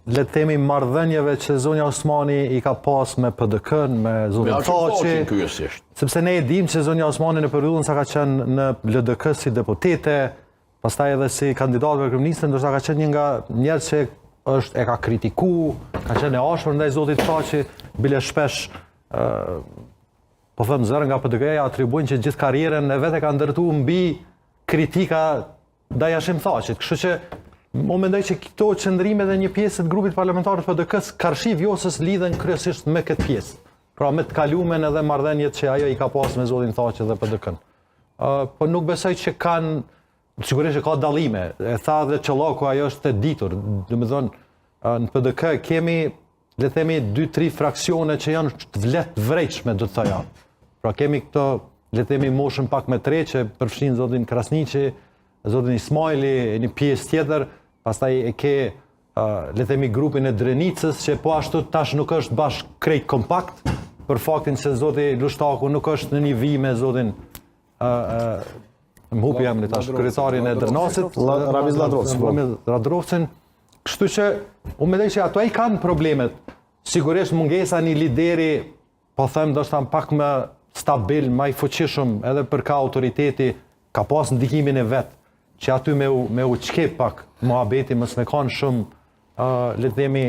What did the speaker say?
le të themi marrëdhënieve që zonja Osmani i ka pas me PDK-n, me zonin Thaçi. Sepse ne e dim që zonja Osmani në periudhën sa ka qenë në LDK si deputete, pastaj edhe si kandidat për kryeministër, ndoshta ka qenë një nga njerëz që e ka kritiku, ka qenë e ashpër ndaj zotit Thaçi, bile shpesh po them zërë nga PDK-ja atribuojnë që gjithë karrierën e vet e ka ndërtuar mbi kritika ndaj Hashim Thaçit. Kështu që unë mendoj që këto qëndrime dhe një pjesë të grupit parlamentar të PDK-s Karshiv Vjosës lidhen kryesisht me këtë pjesë. Pra me të kalumen edhe marrëdhëniet që ajo i ka pas me zotin Thaçi dhe PDK-n. Po nuk besoj që kanë, sigurisht që ka dallime. E tha dhe Çollaku, ajo është e ditur. Domethënë në PDK kemi, le të themi, 2-3 fraksione që janë të vrejtshme, do të thoja. Pra kemi këto, le të themi, moshën pak me tre që përfshin zotin Krasniqi, zotin Ismaili, një pjesë tjetër, pastaj e ke, le të themi, grupin e Drenicës, që po ashtu tash nuk është bashkë krejt kompakt, për faktin se zoti Lushtaku nuk është në një vijë me zotin më hupi emrin tash, kryetarin e Drnasit, Ramiz Ladrovcin. Kështu që unë mendoj që ato ai kanë problemet. Sigurisht mungesa një lideri, po them ndoshta pak më stabil, më i fuqishëm edhe për ka autoriteti, ka pas ndikimin e vet, që aty me u çkep pak muhabeti, mos me kanë shumë, le të themi,